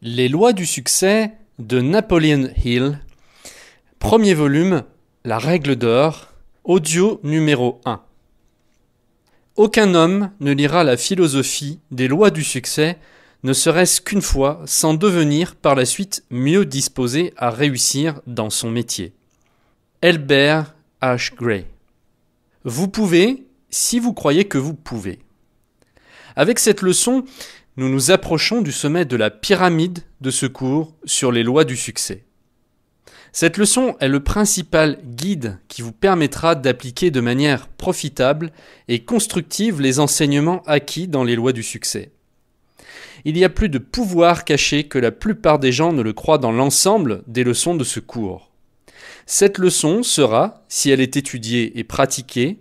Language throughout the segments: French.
Les lois du succès de Napoleon Hill, premier volume, La règle d'or, audio numéro 1. Aucun homme ne lira la philosophie des lois du succès, ne serait-ce qu'une fois, sans devenir par la suite mieux disposé à réussir dans son métier. Albert H. Gray. Vous pouvez, si vous croyez que vous pouvez. Avec cette leçon, nous nous approchons du sommet de la pyramide de ce cours sur les lois du succès. Cette leçon est le principal guide qui vous permettra d'appliquer de manière profitable et constructive les enseignements acquis dans les lois du succès. Il y a plus de pouvoir caché que la plupart des gens ne le croient dans l'ensemble des leçons de ce cours. Cette leçon sera, si elle est étudiée et pratiquée,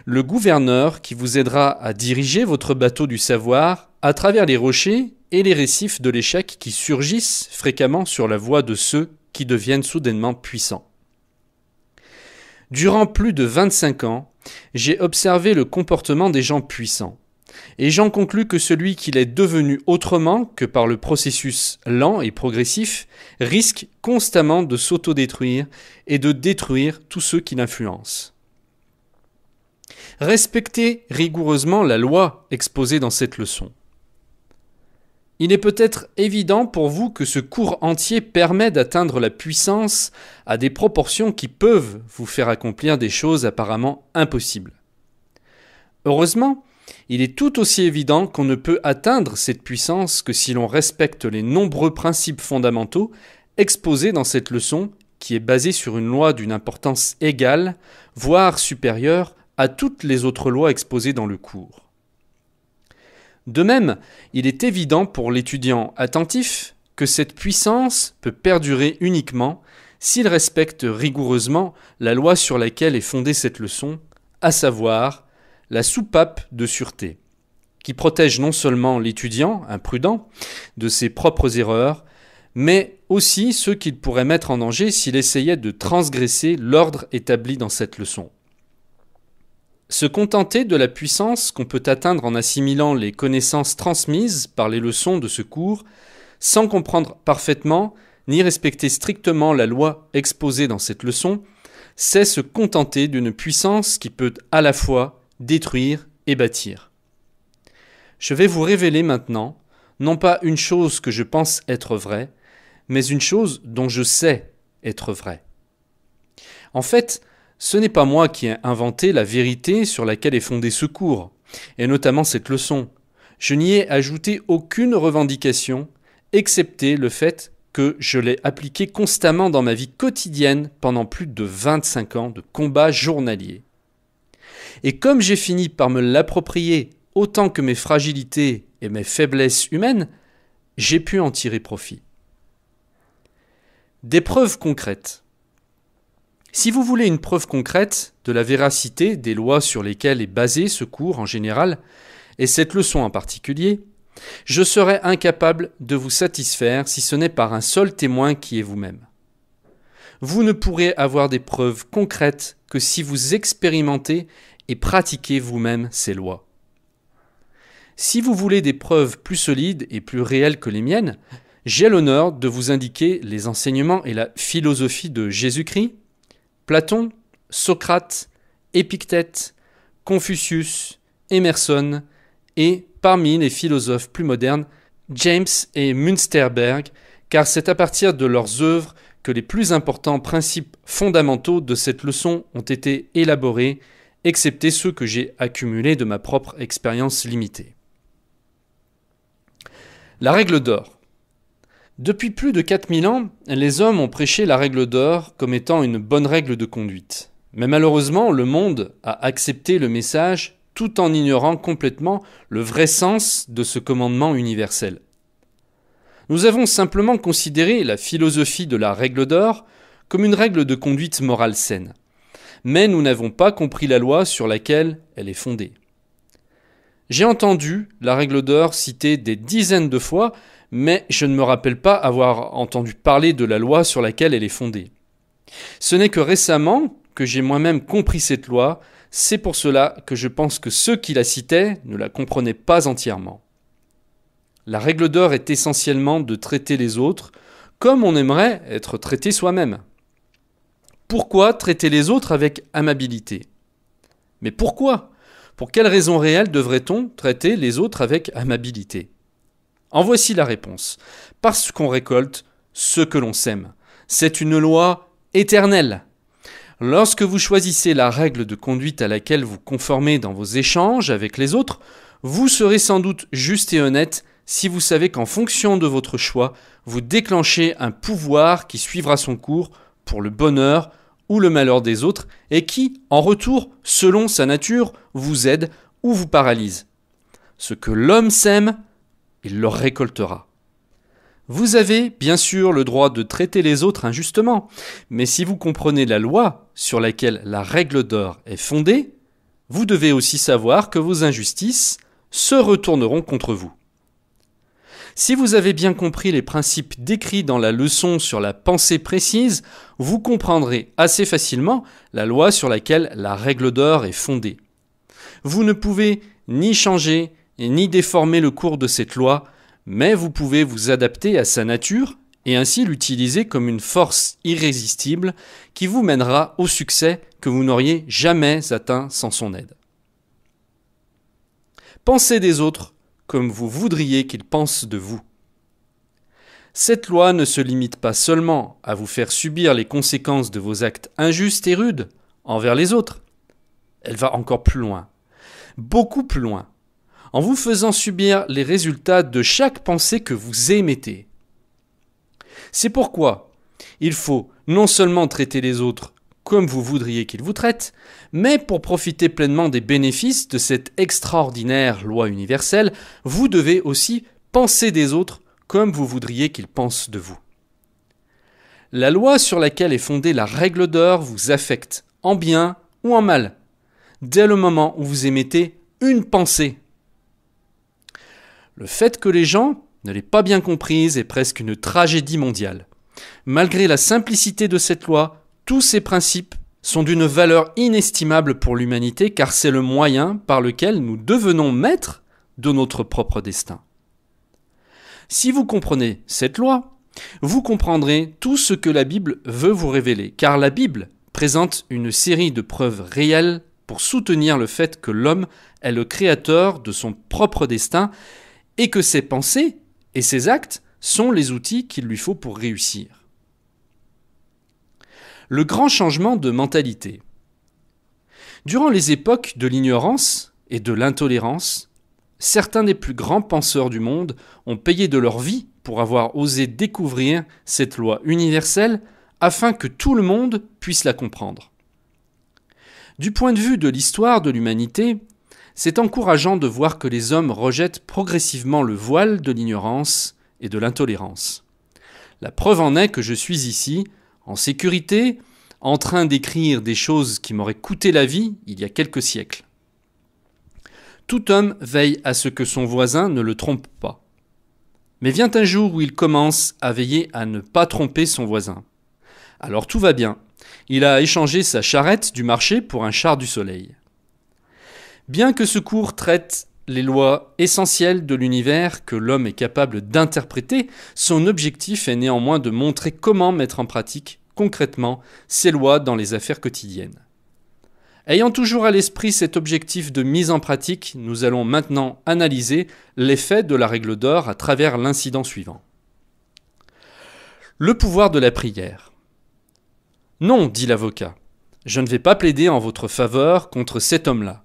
le gouverneur qui vous aidera à diriger votre bateau du savoir à travers les rochers et les récifs de l'échec qui surgissent fréquemment sur la voie de ceux qui deviennent soudainement puissants. Durant plus de 25 ans, j'ai observé le comportement des gens puissants, et j'en conclus que celui qui l'est devenu autrement que par le processus lent et progressif risque constamment de s'autodétruire et de détruire tous ceux qui l'influencent. Respectez rigoureusement la loi exposée dans cette leçon. Il est peut-être évident pour vous que ce cours entier permet d'atteindre la puissance à des proportions qui peuvent vous faire accomplir des choses apparemment impossibles. Heureusement, il est tout aussi évident qu'on ne peut atteindre cette puissance que si l'on respecte les nombreux principes fondamentaux exposés dans cette leçon qui est basée sur une loi d'une importance égale, voire supérieure à toutes les autres lois exposées dans le cours. De même, il est évident pour l'étudiant attentif que cette puissance peut perdurer uniquement s'il respecte rigoureusement la loi sur laquelle est fondée cette leçon, à savoir la soupape de sûreté, qui protège non seulement l'étudiant imprudent de ses propres erreurs, mais aussi ceux qu'il pourrait mettre en danger s'il essayait de transgresser l'ordre établi dans cette leçon. Se contenter de la puissance qu'on peut atteindre en assimilant les connaissances transmises par les leçons de ce cours, sans comprendre parfaitement ni respecter strictement la loi exposée dans cette leçon, c'est se contenter d'une puissance qui peut à la fois détruire et bâtir. Je vais vous révéler maintenant, non pas une chose que je pense être vraie, mais une chose dont je sais être vraie. En fait, ce n'est pas moi qui ai inventé la vérité sur laquelle est fondé ce cours, et notamment cette leçon. Je n'y ai ajouté aucune revendication, excepté le fait que je l'ai appliqué constamment dans ma vie quotidienne pendant plus de 25 ans de combat journalier. Et comme j'ai fini par me l'approprier autant que mes fragilités et mes faiblesses humaines, j'ai pu en tirer profit. Des preuves concrètes. Si vous voulez une preuve concrète de la véracité des lois sur lesquelles est basé ce cours en général, et cette leçon en particulier, je serai incapable de vous satisfaire si ce n'est par un seul témoin qui est vous-même. Vous ne pourrez avoir des preuves concrètes que si vous expérimentez et pratiquez vous-même ces lois. Si vous voulez des preuves plus solides et plus réelles que les miennes, j'ai l'honneur de vous indiquer les enseignements et la philosophie de Jésus-Christ, Platon, Socrate, Épictète, Confucius, Emerson et, parmi les philosophes plus modernes, James et Münsterberg, car c'est à partir de leurs œuvres que les plus importants principes fondamentaux de cette leçon ont été élaborés, excepté ceux que j'ai accumulés de ma propre expérience limitée. La règle d'or. Depuis plus de 4000 ans, les hommes ont prêché la règle d'or comme étant une bonne règle de conduite. Mais malheureusement, le monde a accepté le message tout en ignorant complètement le vrai sens de ce commandement universel. Nous avons simplement considéré la philosophie de la règle d'or comme une règle de conduite morale saine. Mais nous n'avons pas compris la loi sur laquelle elle est fondée. J'ai entendu la règle d'or citée des dizaines de fois, mais je ne me rappelle pas avoir entendu parler de la loi sur laquelle elle est fondée. Ce n'est que récemment que j'ai moi-même compris cette loi, c'est pour cela que je pense que ceux qui la citaient ne la comprenaient pas entièrement. La règle d'or est essentiellement de traiter les autres comme on aimerait être traité soi-même. Pourquoi traiter les autres avec amabilité? Mais pourquoi? Pour quelle raison réelle devrait-on traiter les autres avec amabilité? En voici la réponse. Parce qu'on récolte ce que l'on sème. C'est une loi éternelle. Lorsque vous choisissez la règle de conduite à laquelle vous conformez dans vos échanges avec les autres, vous serez sans doute juste et honnête si vous savez qu'en fonction de votre choix, vous déclenchez un pouvoir qui suivra son cours pour le bonheur ou le malheur des autres et qui, en retour, selon sa nature, vous aide ou vous paralyse. Ce que l'homme sème, il le récoltera. Vous avez, bien sûr, le droit de traiter les autres injustement, mais si vous comprenez la loi sur laquelle la règle d'or est fondée, vous devez aussi savoir que vos injustices se retourneront contre vous. Si vous avez bien compris les principes décrits dans la leçon sur la pensée précise, vous comprendrez assez facilement la loi sur laquelle la règle d'or est fondée. Vous ne pouvez ni changer ni déformer le cours de cette loi, mais vous pouvez vous adapter à sa nature et ainsi l'utiliser comme une force irrésistible qui vous mènera au succès que vous n'auriez jamais atteint sans son aide. Pensez des autres comme vous voudriez qu'ils pensent de vous. Cette loi ne se limite pas seulement à vous faire subir les conséquences de vos actes injustes et rudes envers les autres. Elle va encore plus loin, beaucoup plus loin, en vous faisant subir les résultats de chaque pensée que vous émettez. C'est pourquoi il faut non seulement traiter les autres comme vous voudriez qu'ils vous traitent, mais pour profiter pleinement des bénéfices de cette extraordinaire loi universelle, vous devez aussi penser des autres comme vous voudriez qu'ils pensent de vous. La loi sur laquelle est fondée la règle d'or vous affecte, en bien ou en mal, dès le moment où vous émettez une pensée. Le fait que les gens ne l'aient pas bien comprise est presque une tragédie mondiale. Malgré la simplicité de cette loi, tous ces principes sont d'une valeur inestimable pour l'humanité car c'est le moyen par lequel nous devenons maîtres de notre propre destin. Si vous comprenez cette loi, vous comprendrez tout ce que la Bible veut vous révéler, car la Bible présente une série de preuves réelles pour soutenir le fait que l'homme est le créateur de son propre destin et que ses pensées et ses actes sont les outils qu'il lui faut pour réussir. Le grand changement de mentalité. Durant les époques de l'ignorance et de l'intolérance, certains des plus grands penseurs du monde ont payé de leur vie pour avoir osé découvrir cette loi universelle afin que tout le monde puisse la comprendre. Du point de vue de l'histoire de l'humanité, c'est encourageant de voir que les hommes rejettent progressivement le voile de l'ignorance et de l'intolérance. La preuve en est que je suis ici, en sécurité, en train d'écrire des choses qui m'auraient coûté la vie il y a quelques siècles. Tout homme veille à ce que son voisin ne le trompe pas. Mais vient un jour où il commence à veiller à ne pas tromper son voisin. Alors tout va bien. Il a échangé sa charrette du marché pour un char du soleil. Bien que ce cours traite les lois essentielles de l'univers que l'homme est capable d'interpréter, son objectif est néanmoins de montrer comment mettre en pratique concrètement ces lois dans les affaires quotidiennes. Ayant toujours à l'esprit cet objectif de mise en pratique, nous allons maintenant analyser l'effet de la règle d'or à travers l'incident suivant. Le pouvoir de la prière. Non, dit l'avocat, je ne vais pas plaider en votre faveur contre cet homme-là.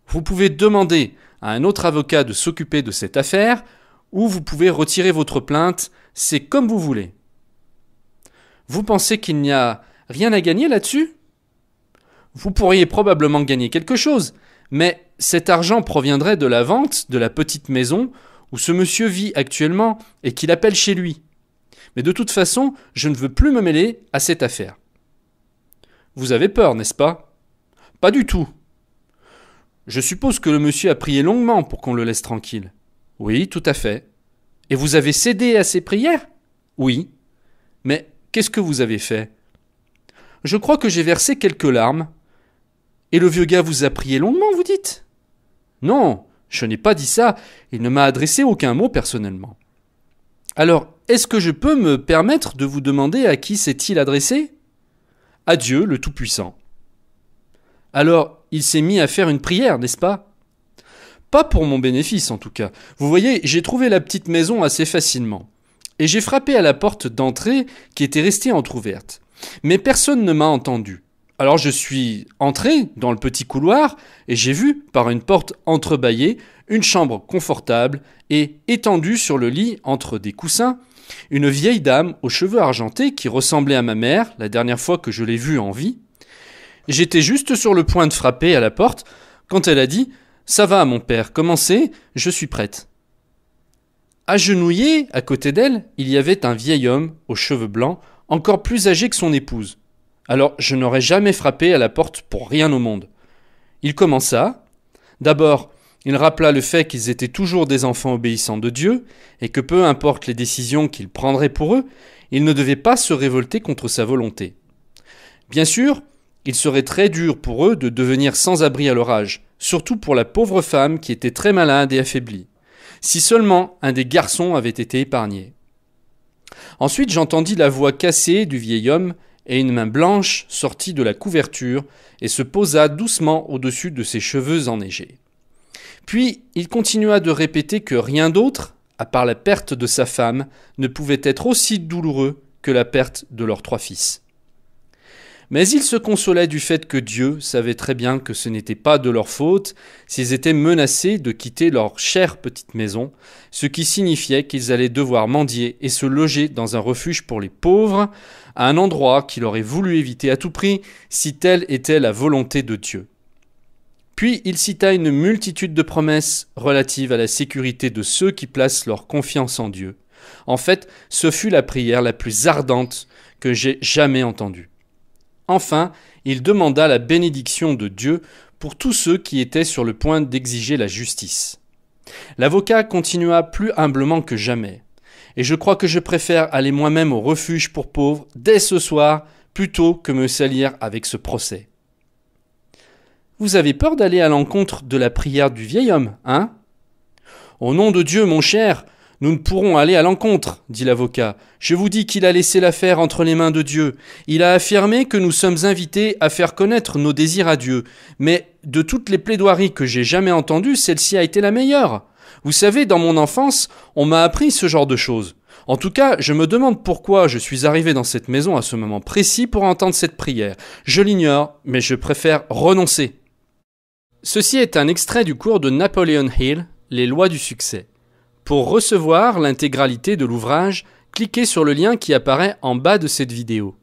Vous pouvez demander à un autre avocat de s'occuper de cette affaire, ou vous pouvez retirer votre plainte, c'est comme vous voulez. Vous pensez qu'il n'y a rien à gagner là-dessus ? Vous pourriez probablement gagner quelque chose, mais cet argent proviendrait de la vente de la petite maison où ce monsieur vit actuellement et qu'il appelle chez lui. Mais de toute façon, je ne veux plus me mêler à cette affaire. Vous avez peur, n'est-ce pas ? Pas du tout. Je suppose que le monsieur a prié longuement pour qu'on le laisse tranquille. Oui, tout à fait. Et vous avez cédé à ses prières ? Oui. Mais qu'est-ce que vous avez fait ? Je crois que j'ai versé quelques larmes. Et le vieux gars vous a prié longuement, vous dites ? Non, Je n'ai pas dit ça, il ne m'a adressé aucun mot personnellement. Alors, est-ce que je peux me permettre de vous demander à qui s'est-il adressé ? À Dieu, le Tout-Puissant. Alors, il s'est mis à faire une prière, n'est-ce pas ? Pas pour mon bénéfice, en tout cas. Vous voyez, j'ai trouvé la petite maison assez facilement. Et j'ai frappé à la porte d'entrée qui était restée entr'ouverte. Mais personne ne m'a entendu. Alors je suis entré dans le petit couloir et j'ai vu, par une porte entrebâillée, une chambre confortable et étendue sur le lit entre des coussins, une vieille dame aux cheveux argentés qui ressemblait à ma mère la dernière fois que je l'ai vue en vie. J'étais juste sur le point de frapper à la porte quand elle a dit « Ça va, mon père, commencez, je suis prête ». Agenouillé à côté d'elle, il y avait un vieil homme aux cheveux blancs, encore plus âgé que son épouse. Alors je n'aurais jamais frappé à la porte pour rien au monde. Il commença. D'abord, il rappela le fait qu'ils étaient toujours des enfants obéissants de Dieu, et que peu importe les décisions qu'il prendrait pour eux, ils ne devaient pas se révolter contre sa volonté. Bien sûr, il serait très dur pour eux de devenir sans abri à leur âge, surtout pour la pauvre femme qui était très malade et affaiblie. Si seulement un des garçons avait été épargné. Ensuite, j'entendis la voix cassée du vieil homme et une main blanche sortit de la couverture et se posa doucement au-dessus de ses cheveux enneigés. Puis, il continua de répéter que rien d'autre, à part la perte de sa femme, ne pouvait être aussi douloureux que la perte de leurs 3 fils. Mais il se consolait du fait que Dieu savait très bien que ce n'était pas de leur faute s'ils étaient menacés de quitter leur chère petite maison, ce qui signifiait qu'ils allaient devoir mendier et se loger dans un refuge pour les pauvres, à un endroit qu'il aurait voulu éviter à tout prix si telle était la volonté de Dieu. Puis il cita une multitude de promesses relatives à la sécurité de ceux qui placent leur confiance en Dieu. En fait, ce fut la prière la plus ardente que j'ai jamais entendue. Enfin, il demanda la bénédiction de Dieu pour tous ceux qui étaient sur le point d'exiger la justice. L'avocat continua plus humblement que jamais. Et je crois que je préfère aller moi-même au refuge pour pauvres dès ce soir plutôt que me salir avec ce procès. Vous avez peur d'aller à l'encontre de la prière du vieil homme, hein ? Au nom de Dieu, mon cher, nous ne pourrons aller à l'encontre, dit l'avocat. Je vous dis qu'il a laissé l'affaire entre les mains de Dieu. Il a affirmé que nous sommes invités à faire connaître nos désirs à Dieu. Mais de toutes les plaidoiries que j'ai jamais entendues, celle-ci a été la meilleure. Vous savez, dans mon enfance, on m'a appris ce genre de choses. En tout cas, je me demande pourquoi je suis arrivé dans cette maison à ce moment précis pour entendre cette prière. Je l'ignore, mais je préfère renoncer. Ceci est un extrait du cours de Napoleon Hill, Les lois du succès. Pour recevoir l'intégralité de l'ouvrage, cliquez sur le lien qui apparaît en bas de cette vidéo.